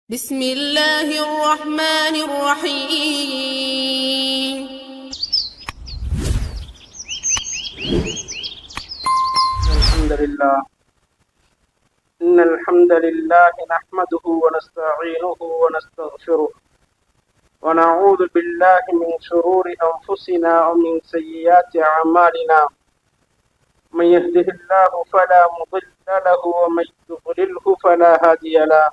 بسم الله الرحمن الرحيم الحمد لله إن الحمد لله نحمده ونستعينه ونستغفره ونعوذ بالله من شرور أنفسنا ومن سيئات أعمالنا من يهده الله فلا مضل له ومن يضلله فلا هادي له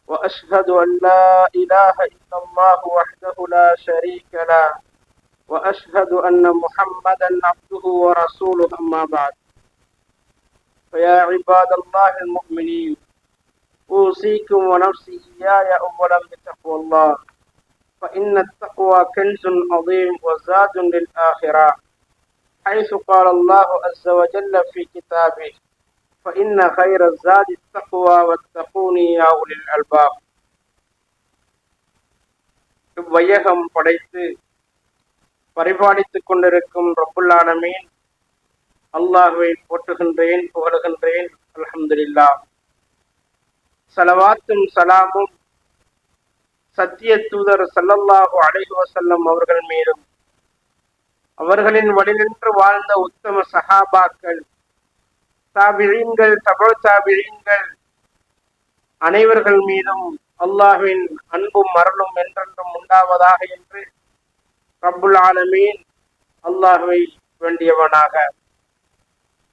وأشهد أن لا إله إلا الله وحده لا شريك له وأشهد أن محمدا عبده ورسوله أما بعد فيا عباد الله المؤمنين أوصيكم ونفسي إياي أولا بتقوى الله فإن التقوى كنز عظيم وزاد للآخرة حيث قال الله عز وجل في كتابه فإن خير الزاد التقوى واتقوني يا أولي الألباب. இவ்வையகம் படைத்து பரிபாலித்துக் கொண்டிருக்கும் ரப்புல் ஆலமீன் அல்லாஹ்வை போற்றுகின்றேன், புகழுகின்றேன். அல்ஹம்துலில்லாஹ். ஸலவாத்தும் சலாமும் சத்திய தூதர் ஸல்லல்லாஹு அலைஹி வஸல்லம் அவர்கள் மீதும் அவர்களின் வழிநின்று வாழ்ந்த உத்தம சஹாபாக்கள், தாபிஈன்கள், தபு தாபிஈன்கள் அனைவர்கள் மீதும் அல்லாஹ்வின் அன்பும் அருளும் என்றென்றும் உண்டாவதாக என்று ரப்புல் ஆலமீன் அல்லாஹ்வை வேண்டியவனாக.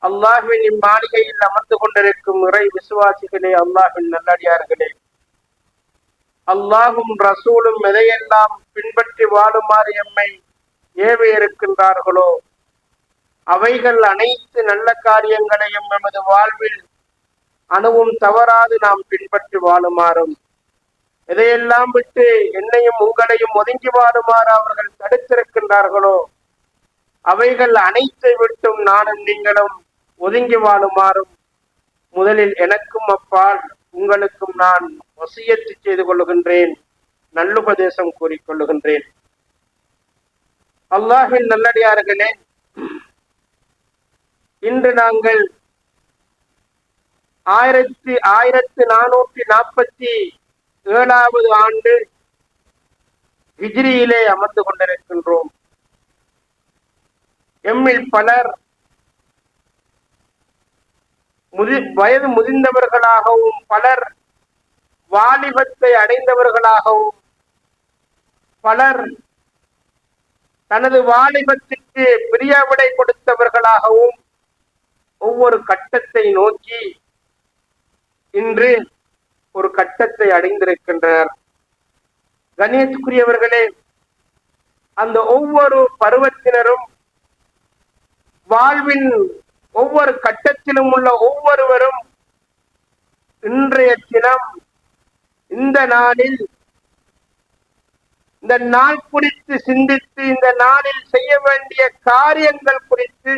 அல்லாஹ்வின் இம்மாளிகையில் அமர்ந்து கொண்டிருக்கும் இறை விசுவாசிகளே, அல்லாஹ்வின் நல்லடியார்களே, அல்லாஹும் ரசூலும் எதையெல்லாம் பின்பற்றி வாழுமாறு எம்மை ஏவி இருக்கின்றார்களோ அவைகள் அனைத்து நல்ல காரியங்களையும் எமது வாழ்வில் அணுவும் தவறாது நாம் பின்பற்றி வாழுமாறும், எதையெல்லாம் விட்டு என்னையும் உங்களையும் ஒதுங்கி வாழுமாறு அவர்கள் தடுத்திருக்கின்றார்களோ அவைகள் அனைத்தை விட்டும் நானும் நீங்களும் ஒதுங்கி வாழுமாறும் முதலில் எனக்கும் அப்பால் உங்களுக்கும் நான் வசியத்து செய்து கொள்ளுகின்றேன், நல்லுபதேசம் கூறிக்கொள்ளுகின்றேன். அல்லாஹ்வின் நல்லடியார்களே, இன்று நாங்கள் 1447வது ஆண்டு ஹிஜ்ரியிலே அமர்ந்து கொண்டிருக்கின்றோம். எம்மில் பலர் வயது முதிர்ந்தவர்களாகவும் பலர் வாலிபத்தை அடைந்தவர்களாகவும் பலர் தனது வாலிபத்திற்கு பிரியாவிடை கொடுத்தவர்களாகவும் ஒவ்வொரு கட்டத்தை நோக்கி இன்று ஒரு கட்டத்தை அடைந்திருக்கின்றனர். கண்ணியத்துக்குரியவர்களே, அந்த ஒவ்வொரு பருவத்தினரும் வாழ்வின் ஒவ்வொரு கட்டத்திலும் உள்ள ஒவ்வொருவரும் இன்றைய தினம் இந்த நாளில் இந்த நாள் குறித்து சிந்தித்து இந்த நாளில் செய்ய வேண்டிய காரியங்கள் குறித்து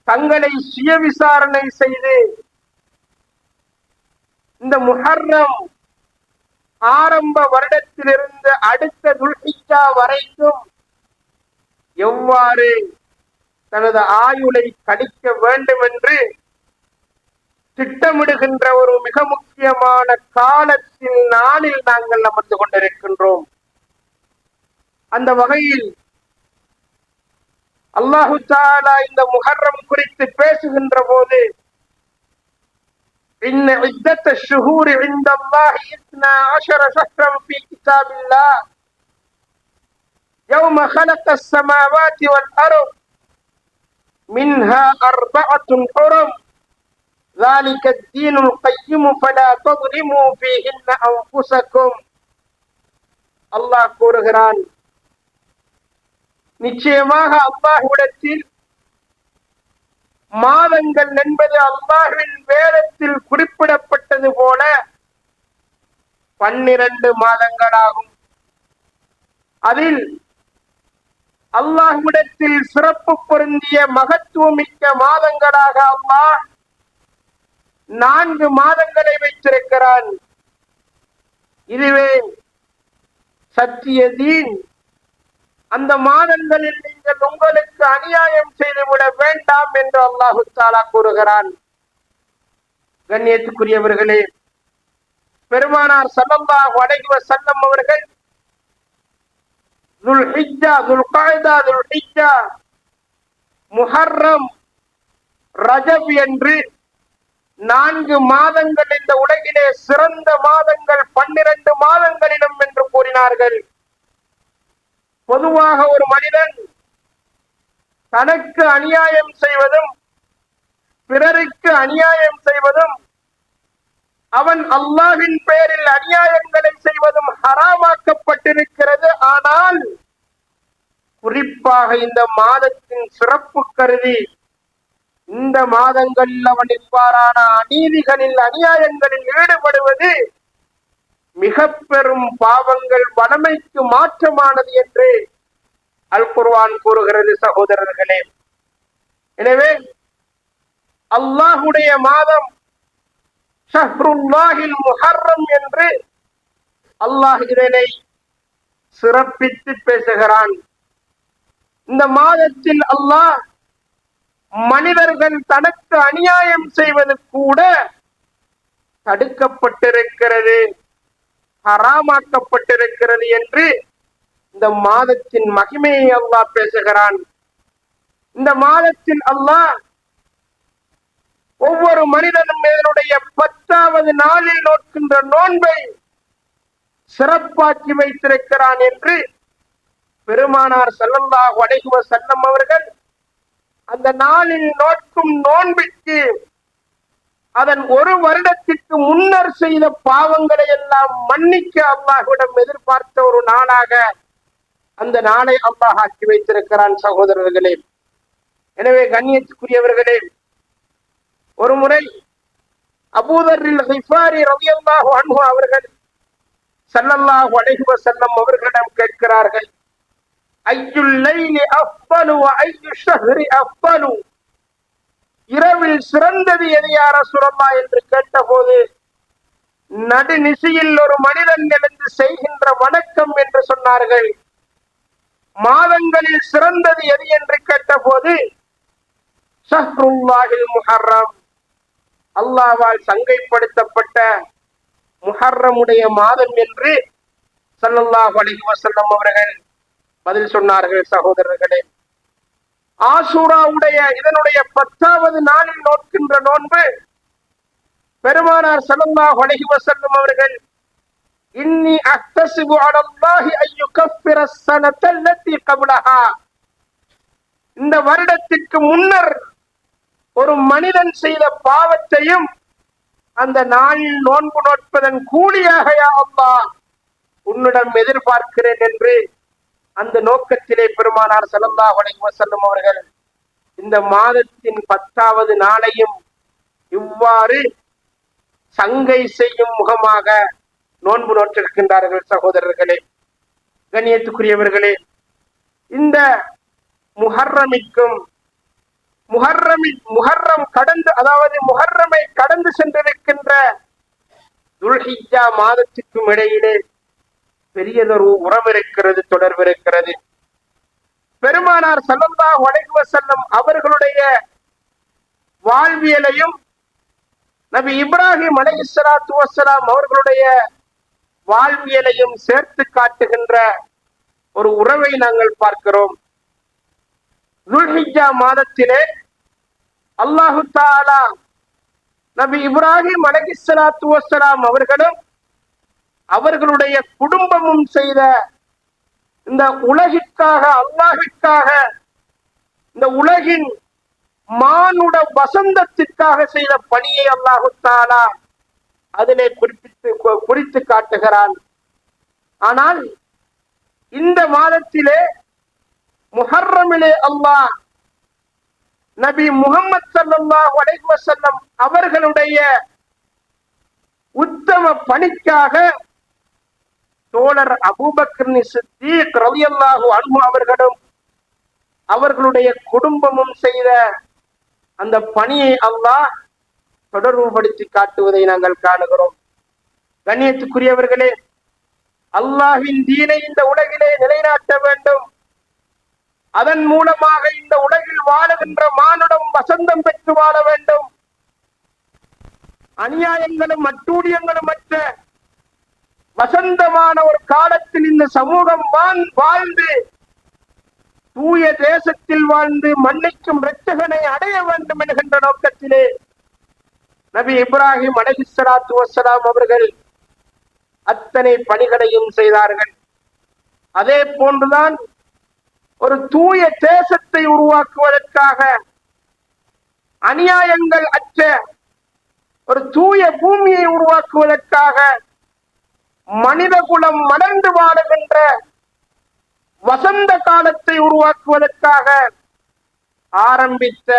தங்களை சுய விசாரணை செய்து இந்த முஹர்ரம் ஆரம்ப வருடத்திலிருந்து அடுத்த துல்ஹிஜ்ஜா வரைக்கும் எவ்வாறு தனது ஆயுளை கழிக்க வேண்டும் என்று திட்டமிடுகின்ற ஒரு மிக முக்கியமான காலத்தின் நாளில் நாங்கள் அமர்ந்து கொண்டிருக்கின்றோம். அந்த வகையில் அல்லாஹு தஆலா இந்த முஹர்ரம் குறித்து பேசுகின்ற போது இன்ன இத்தத்த ஷுஹூரி இன்தல்லாஹி 12 ஷஹ்ரன் ஃபீ கிதாபில்லாஹ் யௌம خلقஸ் ஸமாவாதி வல் அர்ض மின்ஹா 4 ஹுரம் ذلك الدين القيم فلا تظلموا فيهن أنفسكم. அல்லாஹ் கூறுகிறான், நிச்சயமாக அல்லாஹ்விடத்தில் மாதங்கள் என்பது அல்லாஹ்வின் வேதத்தில் குறிப்பிடப்பட்டது போல 12 மாதங்களாகும். அதில் அல்லாஹ்விடத்தில் சிறப்பு பொருந்திய மகத்துவமிக்க மாதங்களாக அல்லாஹ் 4 மாதங்களை வைத்திருக்கிறான். இதுவே சத்திய தீன். அந்த மாதங்களில் நீங்கள் உங்களுக்கு அநியாயம் செய்துவிட வேண்டாம் என்று அல்லாஹு தஆலா கூறுகிறான். கண்ணியத்துக்குரியவர்களே, பெருமானார் ஸல்லல்லாஹு அலைஹி வஸல்லம் அவர்கள் துல்ஹிஜ்ஜா, துல்காய்தா, துல்ஹிஜ்ஜா, முஹர்ரம், ரஜப் என்று 4 மாதங்கள் இந்த உலகிலே சிறந்த மாதங்கள் 12 மாதங்களிலும் என்று கூறினார்கள். பொதுவாக ஒரு மனிதன் தனக்கு அநியாயம் செய்வதும் பிறருக்கு அநியாயம் செய்வதும் அவன் அல்லாஹ்வின் பெயரில் அநியாயங்களை செய்வதும் ஹராமாக்கப்பட்டிருக்கிறது. ஆனால் குறிப்பாக இந்த மாதத்தின் சிறப்பு கருதி இந்த மாதங்களில் அவன் இவ்வாறான அநீதிகளில் அநியாயங்களில் ஈடுபடுவது மிக பெரும் பாவங்கள், வளமைக்கு மாற்றமானது என்று அல் குர்ஆன் கூறுகிறது. சகோதரர்களே, எனவே அல்லாஹுடைய மாதம் ஷஹ்ருல்லாஹில் முஹர்ரம் என்று அல்லாஹ் இதனை சிறப்பித்து பேசுகிறான். இந்த மாதத்தில் அல்லாஹ் மனிதர்கள் தனக்கு அநியாயம் செய்வது கூட தடுக்கப்பட்டிருக்கிறது, ஹராமாக்கப்பட்டிருக்கிறது என்று இந்த மாதத்தின் மகிமையை அல்லாஹ் பேசுகிறான். இந்த மாதத்தில் அல்லாஹ் ஒவ்வொரு மனிதனும் இதனுடைய 10வது நாளில் நோக்கின்ற நோன்பை சிறப்பாக்கி வைத்திருக்கிறான் என்று பெருமானார் ஸல்லல்லாஹு அலைஹி வஸல்லம் அவர்கள் அந்த நாளில் நோக்கும் நோன்பிற்கு அதன் ஒரு வருடத்திற்கு முன்னர் செய்த பாவங்களை எல்லாம் மன்னிக்க அல்லாஹ்விடம் எதிர்பார்த்த ஒரு நாளாக அந்த நாளை அல்லாஹ் ஆக்கி வைத்திருக்கிறான். சகோதரர்களே, எனவே கண்ணியத்துக்குரியவர்களே, ஒரு முறை அபூதர்ரில் கிஃபாரி ரலியல்லாஹு அன்ஹு அவர்கள் ஸல்லல்லாஹு அலைஹி வஸல்லம் அவர்களிடம் கேட்கிறார்கள், ஐயுல் லைலி அஃபலு வ ஐயு ஷஹ்ரி அஃபலு, இரவில் சிறந்தது எது யா ரசூலல்லாஹ் என்று கேட்டபோது, நடுநிசியில் ஒரு மனிதன் எழுந்து செய்கின்ற வணக்கம் என்று சொன்னார்கள். மாதங்களில் சிறந்தது எது என்று கேட்டபோது, ஷஹ்ருல்லாஹில் முஹர்ரம், அல்லாஹ்வால் சங்கைப்படுத்தப்பட்ட முஹர்ரமுடைய மாதம் என்று ஸல்லல்லாஹு அலைஹி வஸல்லம் அவர்கள் பதில் சொன்னார்கள். சகோதரர்களே, ஆஷூராவுடைய இதனுடைய 10வது நாளில் நோக்கின்ற நோன்பு பெருமானார் ஸல்லல்லாஹு அலைஹி வஸல்லம் அவர்கள் இன்னி அக்தஸிபு அலல்லாஹி அய்யுகஃபிர ஸனத்தல்லதி கப்லஹா, இந்த வருடத்திற்கு முன்னர் ஒரு மனிதன் செய்த பாவத்தையும் அந்த நாளில் நோன்பு நோட்பதன் கூலியாக யா அல்லாஹ் உன்னிடம் எதிர்பார்க்கிறேன் என்று அந்த நோக்கத்திலே பெருமானார் ஸல்லல்லாஹு அலைஹி வஸல்லம் அவர்கள் இந்த மாதத்தின் 10வது நாளையும் இவ்வாறு சங்கை செய்யும் முகமாக நோன்பு நோற்றிருக்கின்றார்கள். சகோதரர்களே, கண்ணியத்துக்குரியவர்களே, இந்த முஹர்ரமிக்கும் முஹர்ரம் கடந்து, அதாவது முஹர்ரமை கடந்து சென்றிருக்கின்ற துல்ஹிஜ்ஜா மாதத்திற்கும் இடையிலே பெரியதொரு உறவு இருக்கிறது, தொடர்பு இருக்கிறது. பெருமானார் ஸல்லல்லாஹு அலைஹி வஸல்லம் அவர்களுடைய வாழ்வியலையும் நபி இப்ராஹிம் அலைஹிஸ்ஸலாத்து வஸ்ஸலாம் அவர்களுடைய வாழ்வியலையும் சேர்த்து காட்டுகின்ற ஒரு உறவை நாங்கள் பார்க்கிறோம். துல்ஹிஜ்ஜா மாதத்திலே அல்லாஹு தஆலா நபி இப்ராஹிம் அலைஹிஸ்ஸலாத்து வஸ்ஸலாம் அவர்களும் அவர்களுடைய குடும்பமும் செய்த இந்த உலகிற்காக, அல்லாஹ்விற்காக, இந்த உலகின் மானுட வசந்தத்திற்காக செய்த பணியை அல்லாஹு தஆலா அதிலே குறித்து காட்டுகிறான். ஆனால் இந்த மாதத்திலே முஹர்ரமிலே அல்லாஹ் நபி முஹம்மது ஸல்லல்லாஹு அலைஹி வஸல்லம் அவர்களுடைய உத்தம பணிக்காக தோழர் அபூபக்கர் சித்தீக் ரலியல்லாஹு அன்ஹு அவர்களும் அவர்களுடைய குடும்பமும் செய்த அந்த பணியை அல்லாஹ் தொடர்புபடுத்தி காட்டுவதை நாங்கள் காணுகிறோம். கண்ணியத்துக்குரியவர்களே, அல்லாஹ்வின் தீனை இந்த உலகிலே நிலைநாட்ட வேண்டும். அதன் மூலமாக இந்த உலகில் வாழுகின்ற மானுடம் வசந்தம் பெற்று வாழ வேண்டும். அநியாயங்களும் அட்டூழியங்களும் மற்ற வசந்தமான ஒரு காலத்தில் இந்த சமூகம் வாழ்ந்து தூய தேசத்தில் வாழ்ந்து மன்னிக்கும் இரட்சகனை அடைய வேண்டும் என்கின்ற நோக்கத்திலே நபி இப்ராஹிம் அலைஹிஸ்ஸலாத்து வஸ்ஸலாம் அவர்கள் அத்தனை பணிகளையும் செய்தார்கள். அதே போன்றுதான் ஒரு தூய தேசத்தை உருவாக்குவதற்காக அநியாயங்கள் அற்ற ஒரு தூய பூமியை உருவாக்குவதற்காக மனித குலம் மலர்ந்து வாழுகின்ற வசந்த காலத்தை உருவாக்குவதற்காக ஆரம்பித்த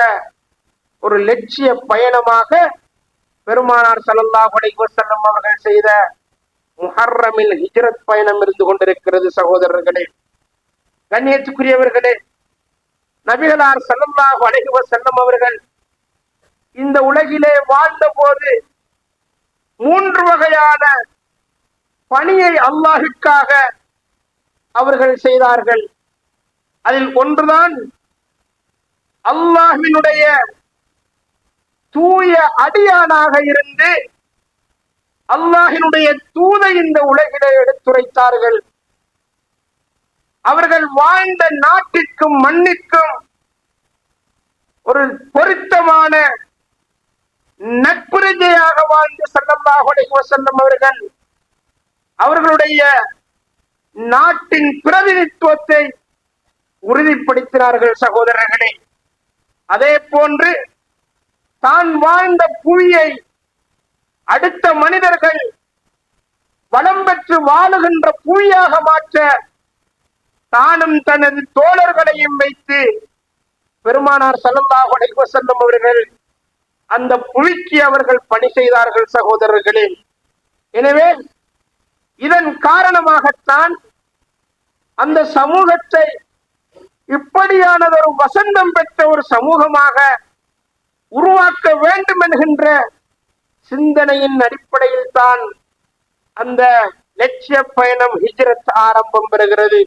ஒரு லட்சிய பயணமாக பெருமானார் ஸல்லல்லாஹு அலைஹி வஸல்லம் அவர்கள் செய்த முஹர்ரமில் ஹிஜ்ரத் பயணம் இருந்து கொண்டிருக்கிறது. சகோதரர்களே, கண்ணியத்துக்குரியவர்களே, நபிகளார் ஸல்லல்லாஹு அலைஹி வஸல்லம் அவர்கள் இந்த உலகிலே வாழ்ந்த போது 3 வகையான பணியை அல்லாஹ்வுக்காக அவர்கள் செய்தார்கள். அதில் ஒன்றுதான் அல்லாஹ்வினுடைய தூய அடியானாக இருந்து அல்லாஹ்வினுடைய தூதை இந்த உலகிலே எடுத்துரைத்தார்கள். அவர்கள் வாழ்ந்த நாட்டிற்கும் மண்ணிற்கும் ஒரு பொருத்தமான நட்புரிமையாக வாழ்ந்த ஸல்லல்லாஹு அலைஹி வஸல்லம் அவர்கள் அவர்களுடைய நாட்டின் பிரதிநிதித்துவத்தை உறுதிப்படுத்தினார்கள். சகோதரர்களே, அதே போன்று தான் வாழ்ந்த புவியை அடுத்த மனிதர்கள் வளம் பெற்று வாழுகின்ற புவியாக மாற்ற தானும் தனது தோழர்களையும் வைத்து பெருமானார் ஸல்லல்லாஹு அலைஹி வஸல்லம் அவர்கள் அந்த புவிக்கு அவர்கள் பணி செய்தார்கள். சகோதரர்களே, எனவே இதன் காரணமாகத்தான் அந்த சமூகத்தை இப்படியானதொரு வசந்தம் பெற்ற ஒரு சமூகமாக உருவாக்க வேண்டும் என்கின்ற சிந்தனையின் அடிப்படையில் தான் அந்த லட்சிய பயணம் ஹிஜ்ரத் ஆரம்பம் பெறுகிறது.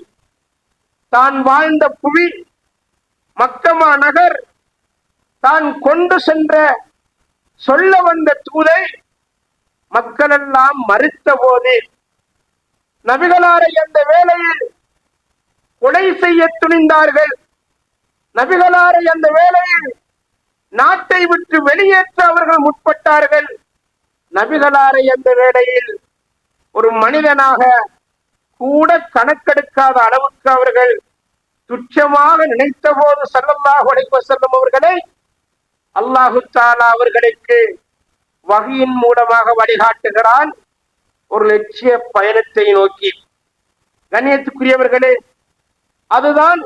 தான் வாழ்ந்த புவி மக்கமா நகர் தான் கொண்டு சென்ற சொல்ல வந்த தூதை மக்கள் எல்லாம் மறுத்த போது நபிகளாரை அந்த வேளையில் கொலை செய்ய துணிந்தார்கள். நபிகளாரை அந்த வேளையில் நாட்டை விட்டு வெளியேற்ற அவர்கள் முற்பட்டார்கள். நபிகளாரை அந்த வேளையில் ஒரு மனிதனாக கூட கணக்கெடுக்காத அளவுக்கு அவர்கள் துச்சமாக நினைத்த போது ஸல்லல்லாஹு அலைஹி வஸல்லம் அவர்களை அல்லாஹு தஆலா அவர்களுக்கு வஹீயின் மூலமாக வழிகாட்டுகிறான் ஒரு லட்சிய பயணத்தை நோக்கி. கண்ணியத்துக்குரியவர்களே, அதுதான்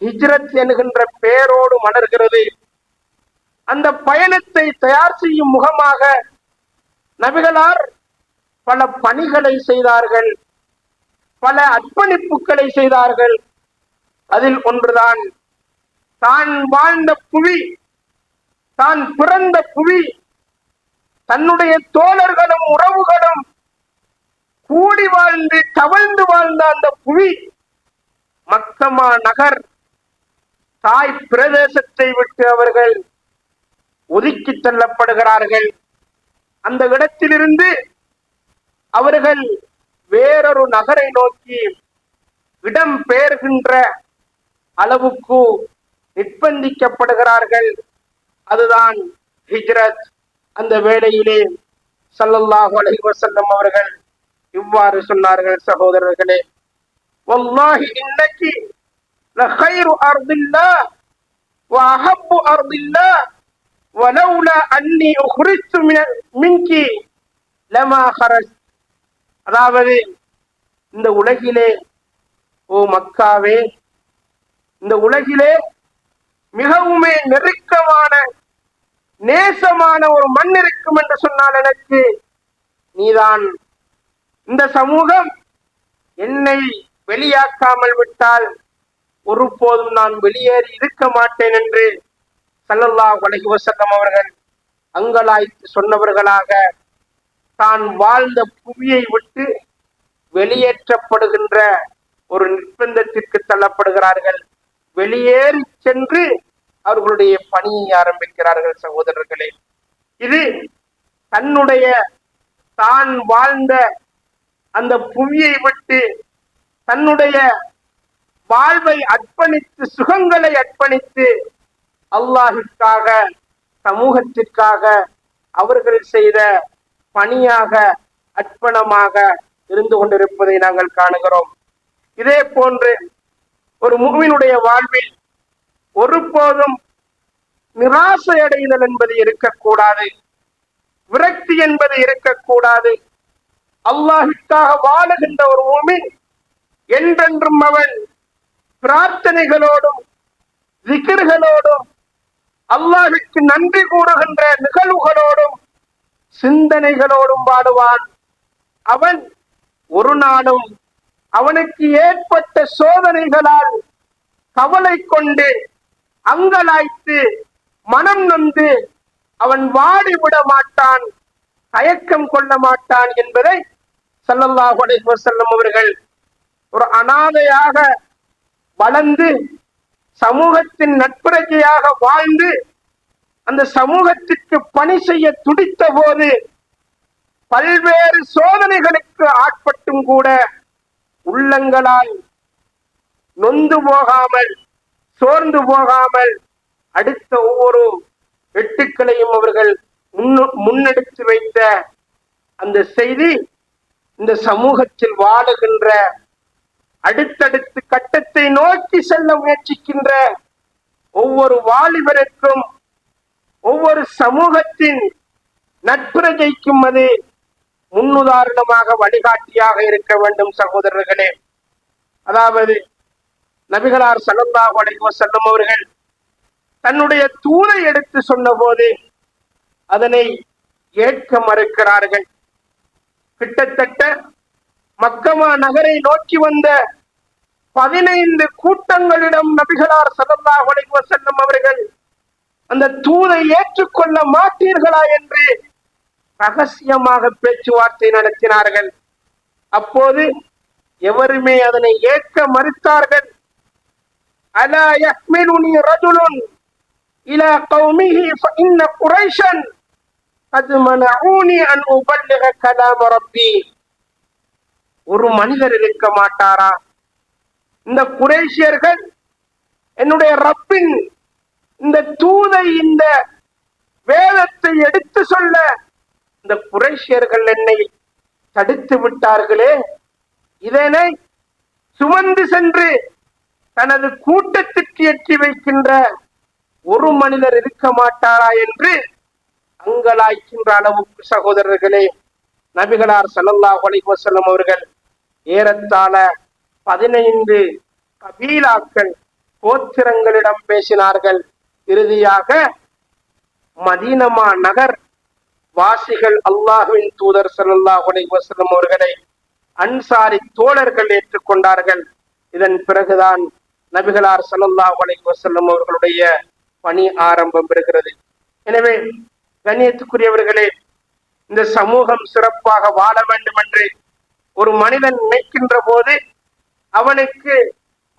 ஹிஜ்ரத் என்கின்ற பெயரோடு மலர்கிறது. அந்த பயணத்தை தயார் செய்யும் முகமாக நபிகளார் பல பணிகளை செய்தார்கள், பல அர்ப்பணிப்புகளை செய்தார்கள். அதில் ஒன்றுதான் தான் வாழ்ந்த புவி, தான் பிறந்த புவி, தன்னுடைய தோழர்களும் உறவுகளும் கூடி வாழ்ந்து தவழ்ந்து வாழ்ந்த அந்த புவி மக்கமா நகர் தாய் பிரதேசத்தை விட்டு அவர்கள் ஒதுக்கி தள்ளப்படுகிறார்கள். அந்த இடத்திலிருந்து அவர்கள் வேறொரு நகரை நோக்கி இடம் பெயர்கின்ற அளவுக்கு நிர்பந்திக்கப்படுகிறார்கள். அதுதான் ஹிஜ்ரத். அந்த வேளையிலே ஸல்லல்லாஹு அலைஹி வஸல்லம் அவர்கள் இவ்வாறு சொன்னார்கள். சகோதரர்களே, வல்லாஹி இன்னகி லகைரு அர்தில்லாஹ் வ அஹப்பு அர்தில்லாஹ் வலௌலா அன்னி உக்ரிஜ்து மின்கி லமா ஹரஜ். அதாவது, இந்த உலகிலே, ஓ மக்காவே, இந்த உலகிலே மிகவுமே நெருக்கமான நேசமான ஒரு மண் இருக்கும் என்று சொன்னால் எனக்கு நீதான். இந்த சமூகம் என்னை வெளியாக்காமல் விட்டால் ஒருபோதும் நான் வெளியேறி இருக்க மாட்டேன் என்று ஸல்லல்லாஹு அலைஹி வஸல்லம் அவர்கள் அங்கலாய்த்து சொன்னவர்களாக தான் வாழ்ந்த புவியை விட்டு வெளியேற்றப்படுகின்ற ஒரு நிர்பந்தத்திற்கு தள்ளப்படுகிறார்கள். வெளியேறி சென்று அவர்களுடைய பணியை ஆரம்பிக்கிறார்கள். சகோதரர்களே, இது தன்னுடைய தான் வாழ்ந்த அந்த புவியை விட்டு தன்னுடைய வாழ்வை அர்ப்பணித்து, சுகங்களை அர்ப்பணித்து அல்லாஹிற்காக, சமூகத்திற்காக அவர்கள் செய்த பணியாக, அர்ப்பணமாக இருந்து கொண்டிருப்பதை நாங்கள் காணுகிறோம். இதே போன்று ஒரு முஃமினுடைய வாழ்வில் ஒருபோதும் நிராசை அடைதல் என்பது இருக்கக்கூடாது, விரக்தி என்பது இருக்கக்கூடாது. அல்லாஹ்விற்காக வாழுகின்ற ஒரு முஃமின் என்றென்றும் அவன் பிரார்த்தனைகளோடும் திக்ர்களோடும் அல்லாஹ்விற்கு நன்றி கூறுகின்ற நிகழ்வுகளோடும் சிந்தனைகளோடும் வாடுவான். அவன் ஒரு நாளும் அவனுக்கு ஏற்பட்ட சோதனைகளால் கவலை கொண்டு அங்கலாய்த்து மனம் நொந்து அவன் வாடிவிட மாட்டான், தயக்கம் கொள்ள மாட்டான் என்பதை ஸல்லல்லாஹு அலைஹி வஸல்லம் அவர்கள் ஒரு அனாதையாக வளர்ந்து சமூகத்தின் நட்புறக்கையாக வாழ்ந்து அந்த சமூகத்திற்கு பணி செய்ய துடித்த போது பல்வேறு சோதனைகளுக்கு ஆட்பட்டும் கூட உள்ளங்களால் நொந்து போகாமல், சோர்ந்து போகாமல் அடுத்த ஒவ்வொரு வெட்டுக்களையும் அவர்கள் முன்னெடுத்து வைத்த அந்த செய்தி இந்த சமூகத்தில் வாழுகின்ற, அடுத்தடுத்து கட்டத்தை நோக்கி செல்ல முயற்சிக்கின்ற ஒவ்வொரு வாலிபருக்கும், ஒவ்வொரு சமூகத்தின் நட்பிரஜைக்கும் அது முன்னுதாரணமாக, வழிகாட்டியாக இருக்க வேண்டும். சகோதரர்களே, அதாவது நபிகளார் ஸல்லல்லாஹு அலைஹி வஸல்லம் அவர்கள் தன்னுடைய தூதை எடுத்து சொன்ன போது அதனை ஏற்க மறுக்கிறார்கள். கிட்டத்தட்ட மக்கமா நகரை நோக்கி வந்த 15 கூட்டங்களிடம் நபிகளார் ஸல்லல்லாஹு அலைஹி வஸல்லம் அவர்கள் அந்த தூதை ஏற்றுக்கொள்ள மாட்டீர்களா என்று ரகசியமாக பேச்சுவார்த்தை நடத்தினார்கள். அப்போது எவருமே அதனை ஏற்க மறுத்தார்கள். அலா யஹ்மிலுனி ரஜுலுன் இலா கௌமிஹி ஃபஇன்ன குரைஷன் கத் மனஊனி அன் உபல்லிக கலாம் ரப்பி. ஒரு மனிதர் இருக்க மாட்டாரா, இந்த குறைஷியர்கள் என்னுடைய ரப்பின் இந்த தூதை, இந்த வேதத்தை எடுத்து சொல்ல இந்த குறைஷியர்கள் என்னை தடுத்து விட்டார்களே, இதனை சுமந்து சென்று தனது கூட்டத்திற்கு எட்டி வைக்கின்ற ஒரு மனிதர் இருக்க மாட்டாரா என்று அங்கலாய்க்கின்ற அளவுக்கு சகோதரர்களே நபிகளார் ஸல்லல்லாஹு அலைஹி வஸல்லம் அவர்கள் ஏறத்தாழ 15 கபீலாக்கள், கோத்திரங்களிடம் பேசினார்கள். இறுதியாக மதீனமா நகர் வாசிகள் அல்லாஹ்வின் தூதர் ஸல்லல்லாஹு அலைஹி வஸல்லம் அவர்களை அன்சாரி தோழர்கள் ஏற்றுக்கொண்டார்கள். இதன் பிறகுதான் நபிகளார் ஸல்லல்லாஹு அலைஹி வஸல்லம் அவர்களுடைய பணி ஆரம்பம் பெறுகிறது. எனவே கண்ணியத்துக்குரியவர்களே, இந்த சமூகம் சிறப்பாக வாழ வேண்டும் என்று ஒரு மனிதன் நினைக்கின்ற போது அவனுக்கு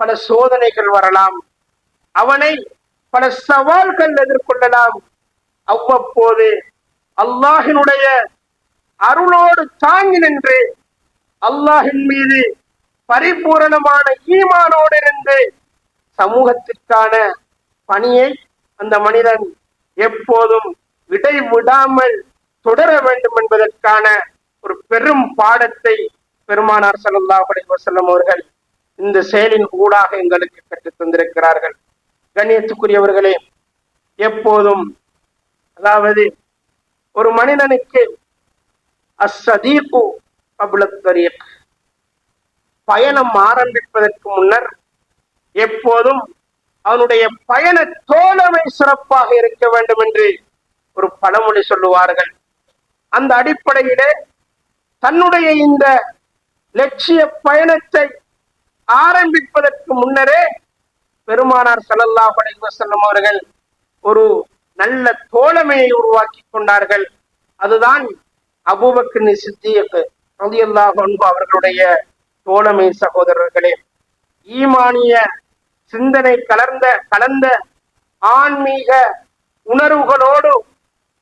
பல சோதனைகள் வரலாம், அவனை பல சவால்கள் எதிர்கொள்ளலாம். அவ்வப்போது அல்லாஹினுடைய அருளோடு தாங்கி நின்று அல்லாஹின் மீது பரிபூரணமான ஈமானோடு இருந்து சமூகத்திற்கான பணியை அந்த மனிதன் எப்போதும் இடைவிடாமல் தொடர வேண்டும் என்பதற்கான ஒரு பெரும் பாடத்தை பெருமானார் ஸல்லல்லாஹு அலைஹி வஸல்லம் அவர்கள் இந்த செயலின் ஊடாக எங்களுக்கு கற்றுத் தந்திருக்கிறார்கள். கண்ணியத்துக்குரியவர்களே, எப்போதும் அதாவது ஒரு மனிதனுக்கு அஸ்ஸதீகு கப்ல த்வரீக், பயணம் ஆரம்பிப்பதற்கு முன்னர் எப்போதும் அவனுடைய பயண தோழமை சிறப்பாக இருக்க வேண்டும் என்று ஒரு பழமொழி சொல்லுவார்கள். அந்த அடிப்படையிலே தன்னுடைய இந்த லட்சிய பயணத்தை ஆரம்பிப்பதற்கு முன்னரே பெருமானார் ஸல்லல்லாஹு அலைஹி வஸல்லம் அவர்கள் ஒரு நல்ல தோழமையை உருவாக்கி கொண்டார்கள். அதுதான் அபூபக்கர் சித்தீக் ரலியல்லாஹு அன்ஹு அவர்களுடைய தோழமை. சகோதரர்களே, ஈமானிய சிந்தனை கலந்த ஆன்மீக உணர்வுகளோடு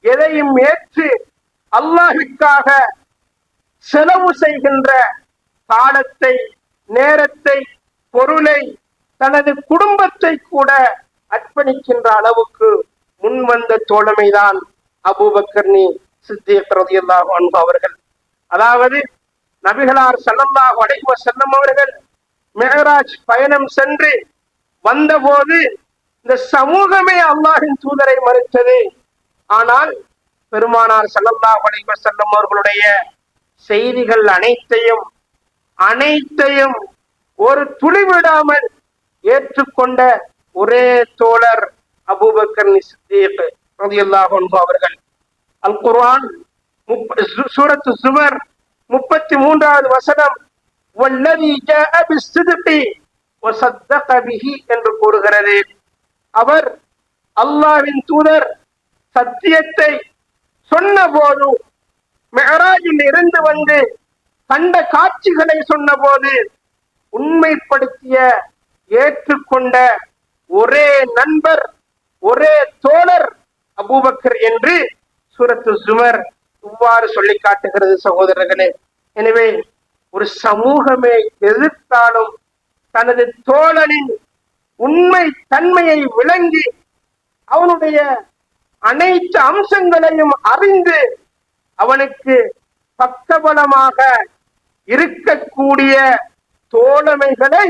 எதையும் ஏற்று அல்லாஹ்விற்காக செலவு செய்கின்ற காலத்தை, நேரத்தை, பொருளை, தனது குடும்பத்தை கூட அர்ப்பணிக்கின்ற அளவுக்கு முன்வந்த தோழமைதான் அபூபக்கர் சித்தீக் ரலியல்லாஹு அன்ஹு அவர்கள். அதாவது நபிகளார் ஸல்லல்லாஹு அலைஹி வஸல்லம் அவர்கள் மிஅராஜ் பயணம் சென்று வந்தபோது இந்த சமூகமே அல்லாஹ்வின் தூதரை மறுத்தது. ஆனால் பெருமானார் ஸல்லல்லாஹு அலைஹி வஸல்லம் அவர்களுடைய செய்திகள் அனைத்தையும் ஒரு துளி விடாமல் ஏற்றுக்கொண்ட ஒரே தோழர் அபூபக்கர் சித்தீக் ரலியல்லாஹு அன்ஹு அவர்கள். அல் குர்ஆன் சூரத்து ஸுமர் 33வது வசனம் வல்லதி ஜாஅ பிஸ்ஸித்கி வஸத்தக பிஹி என்று கூறுகிறது. அவர் அல்லாஹ்வின் தூதர் சத்தியத்தை சொன்னபோது, மிஅராஜில் இருந்து வந்து கண்ட காட்சிகளை சொன்னபோது உண்மைப்படுத்திய ஏற்றுக்கொண்ட ஒரே நண்பர், ஒரே தோழர் அபூபக்கர் என்று சூரத்து ஸுமர் இவ்வாறு சொல்லி காட்டுகிறது. சகோதரர்களே, எனவே ஒரு சமூகமே எதிர்த்தாலும் தனது தோழனின் உண்மை தன்மையை விளங்கி அவனுடைய அனைத்து அம்சங்களையும் அறிந்து அவனுக்கு பக்கபலமாக இருக்கக்கூடிய தோழமைகளை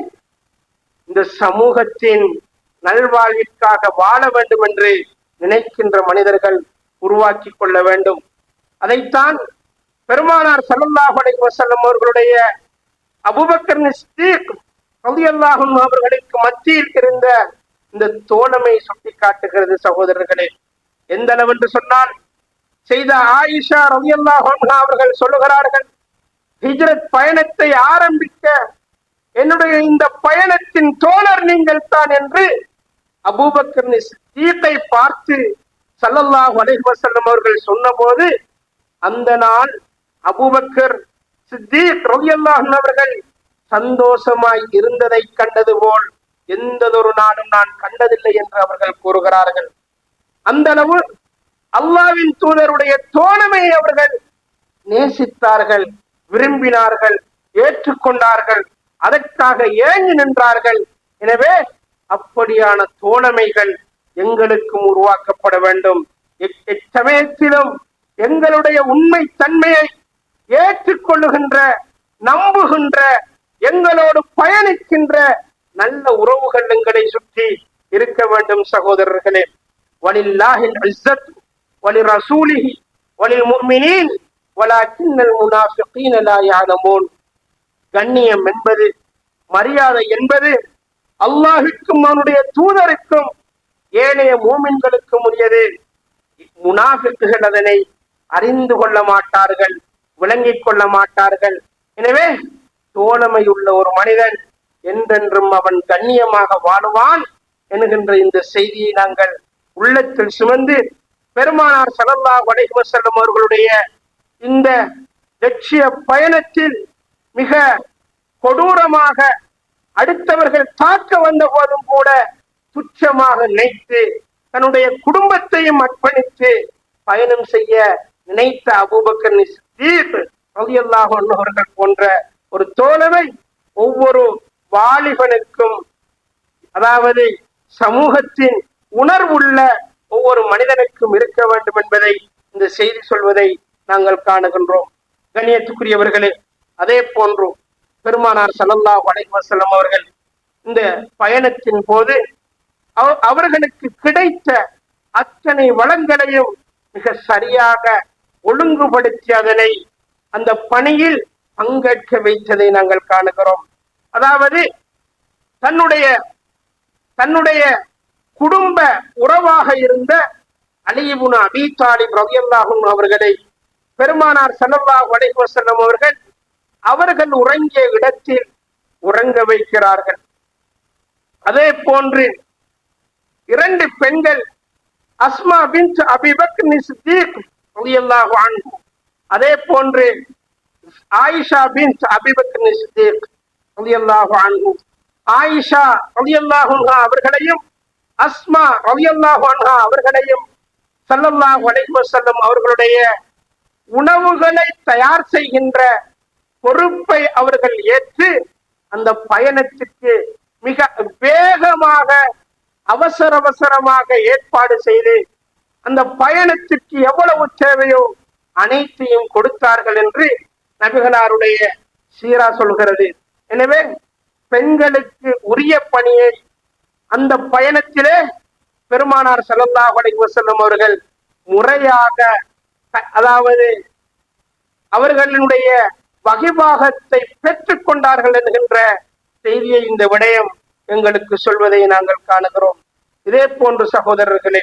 இந்த சமூகத்தின் நல்வாழ்விற்காக வாழ வேண்டும் என்று நினைக்கின்ற மனிதர்கள் உருவாக்கி கொள்ள வேண்டும். அதைத்தான் பெருமானார் ஸல்லல்லாஹு அலைஹி வஸல்லம் அவர்களுடைய அபூபக்கர் சித்தீக் ரலியல்லாஹு அன்ஹு அவர்களுக்கு மத்தியில் இருந்த இந்த தோழமை சுட்டி காட்டுகிறது. சகோதரர்களே, எந்த அளவு என்று சொன்னால், செய்த ஆயிஷா ரலியல்லாஹு அன்ஹா அவர்கள் சொல்லுகிறார்கள், ஹிஜ்ரத் பயணத்தை ஆரம்பிக்க என்னுடைய இந்த பயணத்தின் தோழர் நீங்கள் தான் என்று அபூபக்கர் சித்தீக்கை பார்த்து ஸல்லல்லாஹு அலைஹி வஸல்லம் அவர்கள் சொன்னபோது, அந்த நாள் அபூபக்கர் சித்தீக் ரலியல்லாஹு அன்ஹு அவர்கள் சந்தோஷமாய் இருந்ததை கண்டது போல் எந்ததொரு நாளும் நான் கண்டதில்லை என்று அவர்கள் கூறுகிறார்கள். அந்த அளவு அல்லாஹ்வின் தூதருடைய தோழமையை அவர்கள் நேசித்தார்கள், விரும்பினார்கள், ஏற்றுக்கொண்டார்கள், அதற்காக ஏங்கி நின்றார்கள். எனவே அப்படியான தோழமைகள் எங்களுக்கும் உருவாக்கப்பட வேண்டும். எச்சமயத்திலும் எங்களுடைய உண்மை தன்மையை ஏற்றுக்கொள்ளுகின்ற, நம்புகின்ற, எங்களோடு பயணிக்கின்ற நல்ல உறவுகள் எங்களை சுற்றி இருக்க வேண்டும். சகோதரர்களே, வலில்லாஹில் இஸ்ஸத் வலிரசூலிஹி வலில் முஃமினீன் வலாக்கின்னல் முனாஃபிகீன லா யஅலமூன். கண்ணியம் என்பது, மரியாதை என்பது அல்லாஹ்வுக்கும் அவனுடைய தூதருக்கும் ஏனைய மூமின்களுக்கும் உரியது. முனாஃபிக்குகள் அதனை அறிந்து கொள்ள மாட்டார்கள், விளங்கிக் கொள்ள மாட்டார்கள். எனவே தோழமை உள்ள ஒரு மனிதன் என்றென்றும் அவன் கண்ணியமாக வாழுவான் என்கின்ற இந்த செய்தியை நாங்கள் உள்ளத்தில் சுமந்து பெருமானார் ஸல்லல்லாஹு அலைஹி வஸல்லம் அவர்களுடைய இந்த லட்சிய பயணத்தில் மிக கொடூரமாக அடுத்தவர்கள் தாக்க வந்த போதும் கூட துச்சமாக நினைத்து தன்னுடைய குடும்பத்தையும் அர்ப்பணித்து பயணம் செய்ய நினைத்த அபூபக்கர் சித்தீக் ரலியல்லாஹு அன்ஹு அவர்கள் போன்ற ஒரு தோழமை ஒவ்வொரு வாலிபனுக்கும், அதாவது சமூகத்தின் உணர்வுள்ள ஒவ்வொரு மனிதனுக்கும் இருக்க வேண்டும் என்பதை இந்த செய்தி சொல்வதை நாங்கள் காணுகின்றோம். கண்ணியத்துக்குரியவர்களே, அதே போன்று பெருமானார் ஸல்லல்லாஹு அலைஹி வஸல்லம் அவர்கள் இந்த பயணத்தின் போது அவர்களுக்கு கிடைத்த அத்தனை வளங்களையும் மிக சரியாக ஒழுங்குபடுத்தி அதனை அந்த பணியில் பங்கேற்க வைத்ததை நாங்கள் காணுகிறோம். அதாவது தன்னுடைய குடும்ப உறவாக இருந்த அலி இப்னு அபீ தாலிப் ரலியல்லாஹு அன்ஹு அவர்களை பெருமானார் ஸல்லல்லாஹு அலைஹி வஸல்லம் அவர்கள் உறங்கிய இடத்தில் உறங்க வைக்கிறார்கள். அதே போன்று இரண்டு பெண்கள், அஸ்மா பின்த் அபீ பக்ர் சித்தீக் ரலியல்லாஹு அன்ஹு, அதே போன்று ஆயிஷா பின்த் அபீ பக்ர் சித்தீக் ரலியல்லாஹு அன்ஹு, ஆயிஷா ரலியல்லாஹு அன்ஹா அவர்களையும் அஸ்மா ரலியல்லாஹு அன்ஹா அவர்களையும் ஸல்லல்லாஹு அலைஹி வஸல்லம் அவர்களுடைய உணவுகளை தயார் செய்கின்ற பொறுப்பை அவர்கள் ஏற்று அந்த பயணத்திற்கு மிக வேகமாக அவசரமாக ஏற்பாடு செய்து அந்த பயணத்திற்கு எவ்வளவு தேவையோ அனைத்தையும் கொடுத்தார்கள் என்று நபிகளாருடைய சீரா சொல்கிறது. எனவே பெண்களுக்கு உரிய பணியை அந்த பயணத்திலே பெருமானார் ஸல்லல்லாஹு அலைஹி வஸல்லம் அவர்கள் முறையாக, அதாவது அவர்களுடைய வகிபாகத்தை பெற்றுக் கொண்டார்கள் என்கின்ற செய்தியை இந்த விடயம் எங்களுக்கு சொல்வதை நாங்கள் காணுகிறோம். இதே போன்று சகோதரர்களே,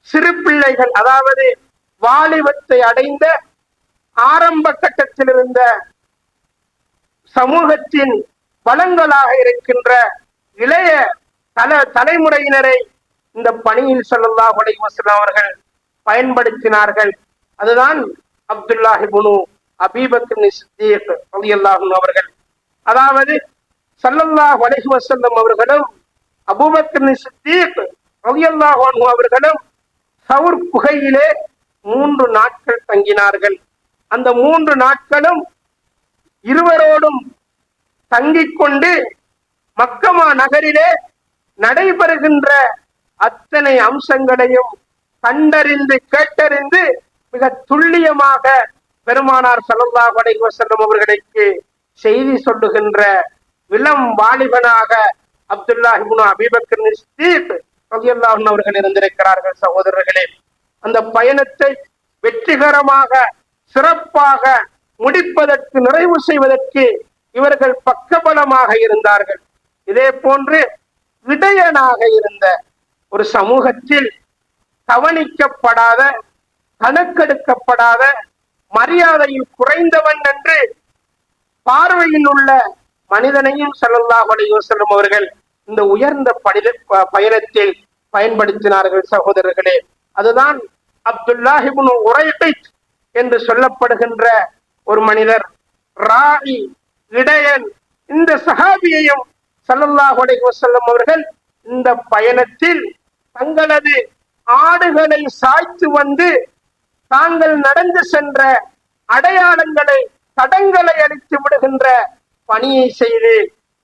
சிறு பிள்ளைகள், அதாவது வாலிபத்தை அடைந்த ஆரம்ப கட்டத்தில் இருந்த சமூகத்தின் பலங்களாக இருக்கின்ற இளைய தலைமுறையினரை இந்த பணியில் ஸல்லல்லாஹு அலைஹி வஸல்லம் அவர்கள் பயன்படுத்தினார்கள். அதுதான் அப்துல்லாஹ் இப்னு அபீ பக்ர் சித்தீக் ரலியல்லாஹு அன்ஹு அவர்கள். அதாவது ஸல்லல்லாஹு அலைஹி வஸல்லம் அவர்களும் அபூபக்கர் சித்தீக் ரலியல்லாஹு அன்ஹு அவர்களும் சவுர் குகையிலே 3 நாட்கள் தங்கினார்கள். அந்த 3 நாட்களும் இருவரோடும் தங்கிக் கொண்டு மக்கமா நகரிலே நடைபெறுகின்ற அத்தனை அம்சங்களையும் கண்டறிந்து கேட்டறிந்து மிக துல்லியமாக பெருமானார் ஸல்லல்லாஹு அலைஹி வஸல்லம் அவர்களுக்கு செய்தி சொல்லுகின்ற இளம் வாலிபனாக அப்துல்லாஹ் இப்னு அபீ பக்ர் சித்தீக் ரலியல்லாஹு அன்ஹு அவர்கள் இருந்திருக்கிறார்கள். சகோதரர்களே, அந்த பயணத்தை வெற்றிகரமாக சிறப்பாக முடிப்பதற்கு, நிறைவு செய்வதற்கு இவர்கள் பக்கபலமாக இருந்தார்கள். இதே போன்று இடையனாக இருந்த ஒரு சமூகத்தில் கவனிக்கப்படாத, கணக்கெடுக்கப்படாத, மரியாதையில் குறைந்தவன் என்று பார்வையில் உள்ள மனிதனையும் ஸல்லல்லாஹு அலைஹி வஸல்லம் அவர்கள் இந்த உயர்ந்த பயணத்தில் பயன்படுத்தினார்கள். சகோதரர்களே, அதுதான் அப்துல்லாஹ் இப்னு உரைகித் என்று சொல்லப்படுகின்ற ஒரு மனிதர், ராயி, இடையன். இந்த சஹாபியையும் ஸல்லல்லாஹு அலைஹி வஸல்லம் அவர்கள் இந்த பயணத்தில் தங்களது ஆடுகளை சாய்த்து வந்து தாங்கள் நடந்து சென்ற அடையாளங்களை, தடங்களை அளித்து விடுகின்ற பணியை செய்து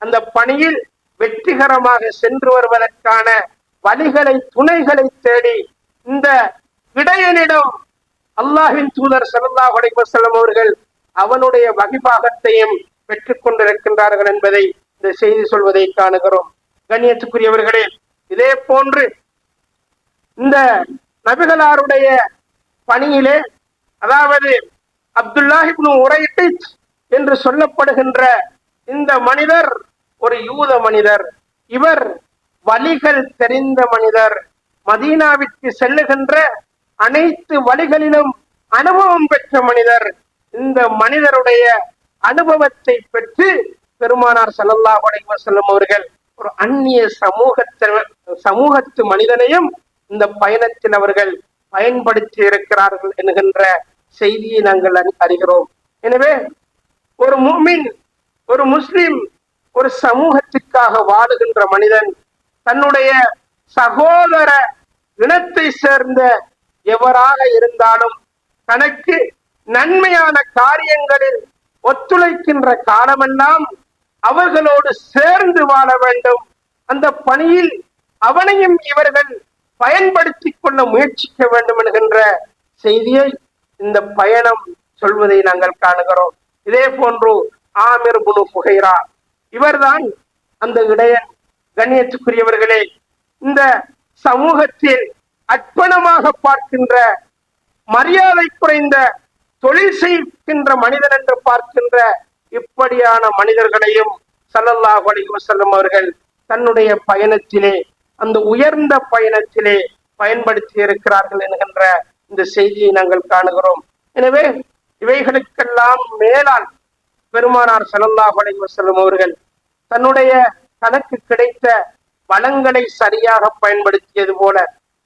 அந்த பணியில் வெற்றிகரமாக சென்று வருவதற்கான வழிகளை, துணைகளை தேடி இந்த இடையனிடம் அல்லாஹ்வின் தூதர் ஸல்லல்லாஹு அலைஹி வஸல்லம் அவர்கள் அவனுடைய வகிபாகத்தையும் பெற்றுக் கொண்டிருக்கின்றார்கள் என்பதை இந்த செய்தி சொல்வதை காணுகிறோம். கண்ணியத்துக்குரியவர்களே, இதே போன்று இந்த நபிகளாருடைய பணியிலே, அதாவது அப்துல்லாஹ் இப்னு உரைகித் என்று சொல்லப்படுகின்ற இந்த மனிதர் ஒரு யூத மனிதர். இவர் வழிகள் தெரிந்த மனிதர். மதீனாவிற்கு செல்லுகின்ற அனைத்து வழிகளிலும் அனுபவம் பெற்ற மனிதர். இந்த மனிதருடைய அனுபவத்தை பெற்று பெருமானார் ஸல்லல்லாஹு அலைஹி வஸல்லம் அவர்கள் ஒரு அந்நிய சமூகத்து மனிதனையும் இந்த பயணத்தில் அவர்கள் பயன்படுத்தி இருக்கிறார்கள் என்கின்ற செய்தியை நாங்கள் அறிகிறோம். எனவே ஒரு முஃமின், ஒரு முஸ்லிம், ஒரு சமூகத்திற்காக வாழுகின்ற மனிதன் தன்னுடைய சகோதர இனத்தை சேர்ந்த எவராக இருந்தாலும் தனக்கு நன்மையான காரியங்களில் ஒத்துழைக்கின்ற காலமெல்லாம் அவர்களோடு சேர்ந்து வாழ வேண்டும். அந்த பணியில் அவனையும் இவர்கள் பயன்படுத்திக் கொள்ள முயற்சிக்க வேண்டும் என்கின்ற செய்தியை இந்த பயணம் சொல்வதை நாங்கள் காணுகிறோம். இதே போன்று ஆமிர் இப்னு ஃபுஹைரா, இவர்தான் அந்த இடையன். கண்ணியத்துக்குரியவர்களே, இந்த சமூகத்தில் அர்ப்பணமாக பார்க்கின்ற, மரியாதை குறைந்த, தொழில் செய்கின்ற மனிதன் என்று பார்க்கின்ற இப்படியான மனிதர்களையும் ஸல்லல்லாஹு அலைஹி வஸல்லம் அவர்கள் தன்னுடைய பயணத்திலே, அந்த உயர்ந்த பயணத்திலே பயன்படுத்தி இருக்கிறார்கள் என்கின்ற இந்த செய்தியை நாங்கள் காணுகிறோம். எனவே இவைகளுக்கெல்லாம் மேலால் பெருமானார் ஸல்லல்லாஹு அலைஹி வஸல்லம் அவர்கள் தன்னுடைய தனக்கு கிடைத்த வளங்களை சரியாக பயன்படுத்தியது போல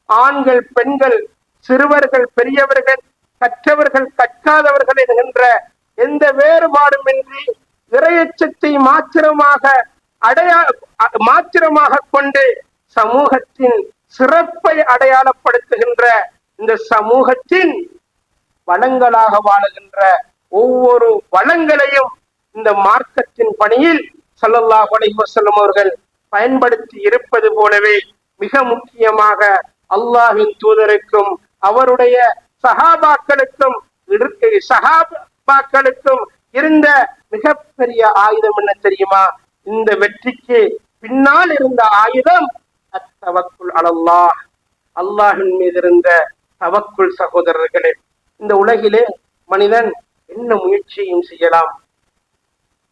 ஆண்கள், பெண்கள், சிறுவர்கள், பெரியவர்கள், கற்றவர்கள், கற்காதவர்கள் என்கின்ற எந்த வேறுபாடுமின்றி இறையச்சத்தை மாத்திரமாக கொண்டு சமூகத்தின் சிறப்பை அடையாளப்படுத்துகின்ற இந்த சமூகத்தின் வளங்களாக வாழுகின்ற ஒவ்வொரு வளங்களையும் இந்த மார்க்கத்தின் பணியில் ஸல்லல்லாஹு அலைஹி வஸல்லம் அவர்கள் பயன்படுத்தி இருப்பது போலவே மிக முக்கியமாக அல்லாஹ்வின் தூதருக்கும் அவருடைய சஹாபாக்களுக்கும் இருந்த மிகப்பெரிய ஆயுதம் என்ன தெரியுமா? இந்த வெற்றிக்கு பின்னால் இருந்த ஆயுதம் அத்தவக்குல் அலல்லாஹ், அல்லாஹின் மீது இருந்த தவக்குள். சகோதரர்களே, இந்த உலகிலே மனிதன் என்ன முயற்சியும் செய்யலாம்,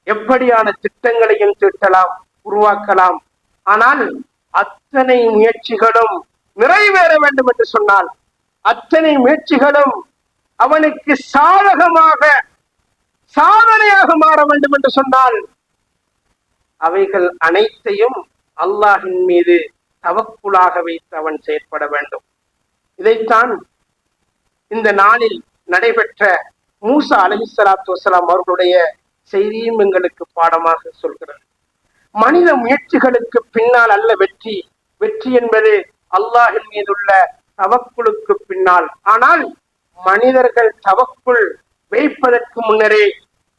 எப்படியான திட்டங்களையும் தீட்டலாம், உருவாக்கலாம். ஆனால் அத்தனை முயற்சிகளும் நிறைவேற வேண்டும் என்று சொன்னால், அத்தனை முயற்சிகளும் அவனுக்கு சாதகமாக சாதனையாக மாற வேண்டும் என்று சொன்னால், அவைகள் அனைத்தையும் அல்லாஹின் மீது தவக்குலாக வைத்து அவன் செயற்பட வேண்டும். இதைத்தான் இந்த நாளில் நடைபெற்ற மூசா அலைஹிஸ்ஸலாத்து வஸ்ஸலாம் அவர்களுடைய செய்தியும் எங்களுக்கு பாடமாக சொல்கிறது. மனித முயற்சிகளுக்கு பின்னால் அல்ல வெற்றி. வெற்றி என்பது அல்லாஹின் மீதுள்ள தவக்குலுக்கு பின்னால். ஆனால் மனிதர்கள் தவக்குள் வைப்பதற்கு முன்னரே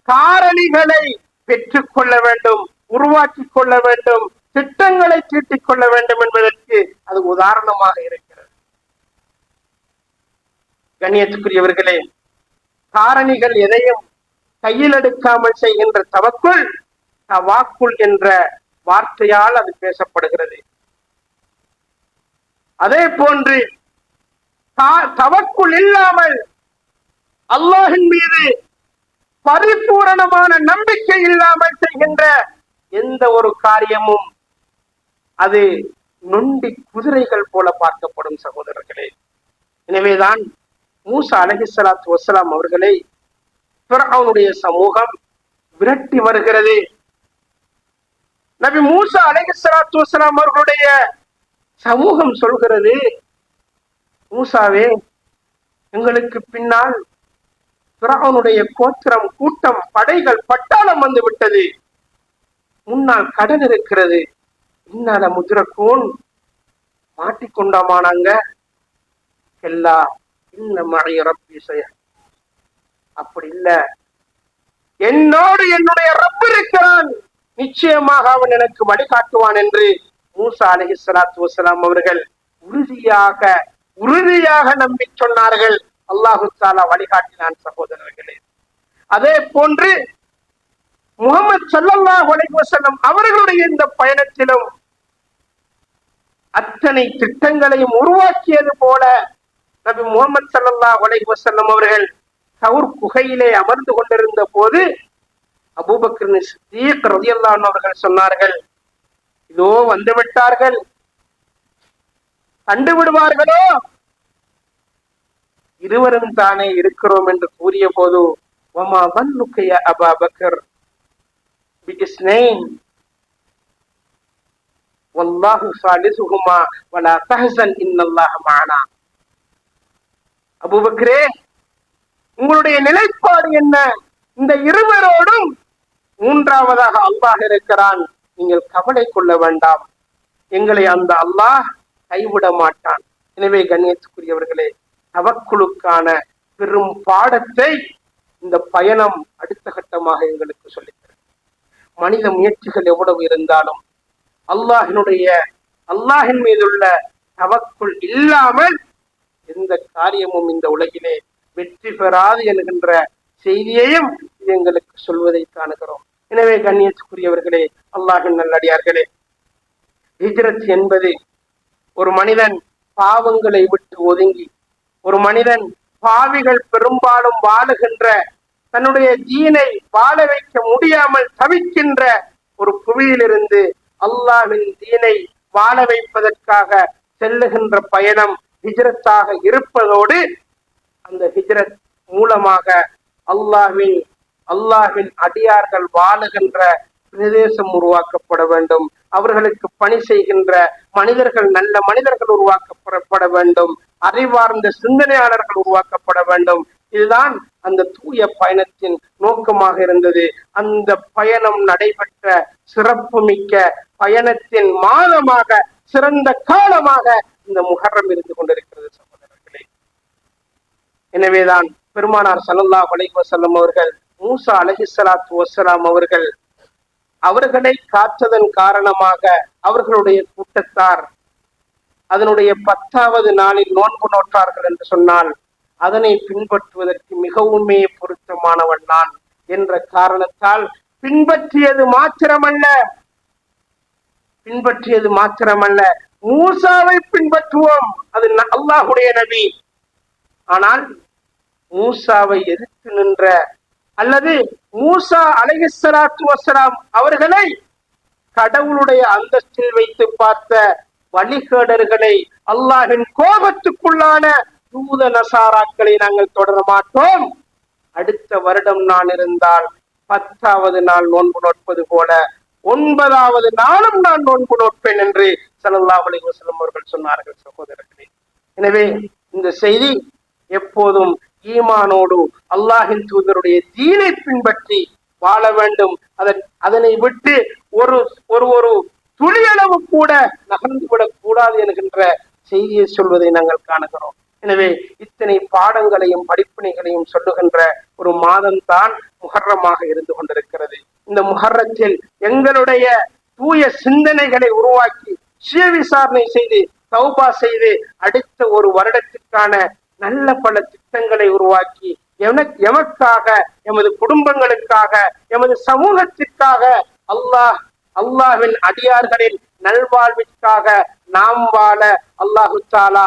காரணிகளை பெற்றுக் கொள்ள வேண்டும், உருவாக்கி கொள்ள வேண்டும், திட்டங்களை தீட்டிக் கொள்ள வேண்டும் என்பதற்கு அது உதாரணமாக இருக்கிறது. கண்ணியத்துக்குரியவர்களே, காரணிகள் எதையும் கையில் எடுக்காமல் செய்கின்ற தவக்குள், தவாக்குள் என்ற வார்த்தையால் அது பேசப்படுகிறது. அதே போன்று தவக்குள் இல்லாமல் அல்லாஹின் மீது பரிபூரணமான நம்பிக்கை இல்லாமல் செய்கின்ற எந்த ஒரு காரியமும் அது நொண்டி குதிரைகள் போல பார்க்கப்படும். சகோதரர்களே, எனவேதான் மூசா அலைஹிஸ்ஸலாத்து வஸ்ஸலாம் அவர்களை ஃபிர்அவுனுடைய சமூகம் விரட்டி வருகிறது. நபி மூசா அலைஹிஸ்ஸலாத்து வஸ்ஸலாம் அவர்களுடைய சமூகம் சொல்கிறது, மூசாவே, எங்களுக்கு பின்னால் ஃபிர்அவுனுடைய கோத்திரம், கூட்டம், படைகள், பட்டாளம் வந்து விட்டது. முன்னால் கடல் இருக்கிறது. இன்னால முத்ரக்கூன், மாட்டிக்கொண்டாமானாங்க. எல்லா இன்ன மஇ ரப்பி ஸயஹ், அப்படி இல்ல, என்னோடு என்னுடைய ரப் இருக்கிறான், நிச்சயமாக அவன் எனக்கு வழிகாட்டுவான் என்று மூசா அலைஹிஸ்ஸலாத்து வஸ்ஸலாம் அவர்கள் உறுதியாக நம்பி சொன்னார்கள். அல்லாஹு தஆலா வழிகாட்டினான். சகோதரர்களே, அதே போன்று முஹம்மது ஸல்லல்லாஹு அலைஹி வஸல்லம் அவர்களுடைய இந்த பயணத்திலும் அத்தனை திட்டங்களையும் உருவாக்கியது போல நபி முஹம்மது ஸல்லல்லாஹு அலைஹி வஸல்லம் அவர்கள் தௌர் குகையிலே அமர்ந்து கொண்டிருந்த போது அபூபக்கர் சித்தீக் ரலியல்லாஹு அன்ஹு அவர்கள் சொன்னார்கள், இதோ வந்து விட்டார்கள், கண்டு விடுவார்களோ, இருவரும் தானே இருக்கிறோம் என்று கூறிய போது, வமா வன்னுக யா அபா பக்கர் பிஇஸ்னைன் வல்லாஹு சாலிசுஹுமா வலா தஹ்சன் இன்னல்லாஹ மஅனா. அபூபக்கரே, உங்களுடைய நிலைப்பாடு என்ன? இந்த இருவரோடும் மூன்றாவதாக அல்லாஹ் இருக்கிறான், நீங்கள் கவலை கொள்ள வேண்டாம், எங்களை அந்த அல்லாஹ் கைவிட மாட்டான். எனவே கண்ணியத்துக்குரியவர்களே, தவக்குலுக்கான பெரும் பாடத்தை இந்த பயணம் அடுத்த கட்டமாக எங்களுக்கு சொல்லித்தரும். மனித முயற்சிகள் எவ்வளவு இருந்தாலும் அல்லாஹின் மீதுள்ள தவக்குல் இல்லாமல் எந்த காரியமும் இந்த உலகிலே வெற்றி பெறாது என்கின்ற செய்தியையும் இது எங்களுக்கு சொல்வதை காணுகிறோம். எனவே கண்ணியத்துக்குரியவர்களே, அல்லாஹின் நல்லடியார்களே, ஹிஜ்ரத் என்பது ஒரு மனிதன் பாவங்களை விட்டு ஒதுங்கி, ஒரு மனிதன் பாவிகள் பெரும்பாலும் வாழுகின்ற, தன்னுடைய தீனை வாழ வைக்க முடியாமல் தவிக்கின்ற ஒரு புவியிலிருந்து அல்லாஹ்வின் தீனை வாழ வைப்பதற்காக செல்லுகின்ற பயணம் ஹிஜ்ரத்தாக இருப்பதோடு, அந்த ஹிஜ்ரத் மூலமாக அல்லாஹ்வின் அடியார்கள் வாழுகின்ற பிரதேசம் உருவாக்கப்பட வேண்டும். அவர்களுக்கு பணி செய்கின்ற மனிதர்கள், நல்ல மனிதர்கள் உருவாக்கப்பட வேண்டும். அறிவார்ந்த சிந்தனையாளர்கள் உருவாக்கப்பட வேண்டும். இதுதான் அந்த தூய பயணத்தின் நோக்கமாக இருந்தது. அந்த பயணம் நடைபெற்ற சிறப்புமிக்க பயணத்தின் மாதமாக, சிறந்த காலமாக இந்த முஹர்ரம் இருந்து கொண்டிருக்கிறது சகோதரர்களே. எனவேதான் பெருமானார் ஸல்லல்லாஹு அலைஹி வஸல்லம் அவர்கள் மூசா அலைஹிஸ்ஸலாத்து வஸ்ஸலாம் அவர்களை காத்ததன் காரணமாக அவர்களுடைய கூட்டத்தார் அதனுடைய 10வது நாளில் நோன்பு நோற்றார்கள் என்று சொன்னால் அதனை பின்பற்றுவதற்கு மிகவுமே பொருத்தமானவன் நான் என்ற காரணத்தால் பின்பற்றியது மாத்திரமல்ல மூசாவை பின்பற்றுவோம். அது அல்லாஹுடைய நபி. ஆனால் மூசாவை எதிர்த்து நின்ற அல்லது மூசா அலைஹிஸ்ஸலாத்து வஸ்ஸலாம் அவர்களை கடவுளுடைய அந்தஸ்தில் வைத்து பார்த்த வழிகேடர்களை, அல்லாஹின் கோபத்துக்குள்ளான யூத நசாராக்களை நாங்கள் தொடர மாட்டோம். அடுத்த வருடம் நான் இருந்தால் 10வது நாள் நோன்பு நோட்பது போல 9வது நாளும் நான் நோன்பு நோட்பேன் என்று ஸல்லல்லாஹு அலைஹி வஸல்லம் அவர்கள் சொன்னார்கள். சகோதரர்களே, எனவே இந்த செய்தி எப்போதும் ஈமானோடு அல்லாஹின் தூதருடைய தீனை பின்பற்றி வாழ வேண்டும். அதனை விட்டு ஒரு ஒரு துளியளவு கூட நகர்ந்துவிடக் கூடாது என்கின்ற செய்தியை சொல்வதை நாங்கள் காணுகிறோம். எனவே இத்தனை பாடங்களையும் படிப்பினைகளையும் சொல்லுகின்ற ஒரு மாதம்தான் முஹர்ரமாக இருந்து கொண்டிருக்கிறது. இந்த முஹர்ரத்தில் எங்களுடைய தூய சிந்தனைகளை உருவாக்கி சுய விசாரணை செய்து தௌபா செய்து அடுத்த ஒரு வருடத்திற்கான நல்ல பல திட்டங்களை உருவாக்கி எமக்காக, எமது குடும்பங்களுக்காக, எமது சமூகத்திற்காக, அல்லாஹ்வின் அடியார்களின் நல்வாழ்விற்காக நாம் வாழ அல்லாஹு தஆலா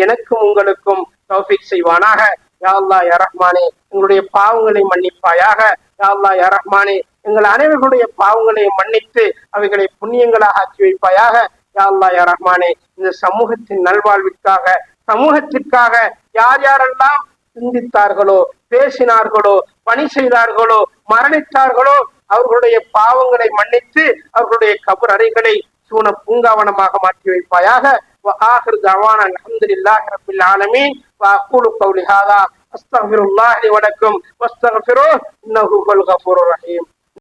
எனக்கும் உங்களுக்கும் தௌஃபீக் செய்வானாக. யா அல்லாஹ் யா ரஹ்மானே, எங்களுடைய பாவங்களை மன்னிப்பாயாக. யா அல்லாஹ் யா ரஹ்மானே, எங்கள் அனைவருடைய பாவங்களை மன்னித்து அவைகளை புண்ணியங்களாக ஆக்கி வைப்பாயாக. யா அல்லாஹ் யா ரஹ்மானே, இந்த சமூகத்தின் நல்வாழ்விற்காக, சமூகத்திற்காக யார் யாரெல்லாம் சிந்தித்தார்களோ, பேசினார்களோ, பணி செய்தார்களோ, மரணித்தார்களோ அவர்களுடைய பாவங்களை மன்னித்து அவர்களுடைய கபர் அறைகளை சூன பூங்காவனமாக மாற்றி வைப்பாயாக. وآخر دعوانا الحمد لله رب العالمين وأقول قولي هذا أستغفر الله لي ولكم واستغفروه إنه هو الغفور الرحيم.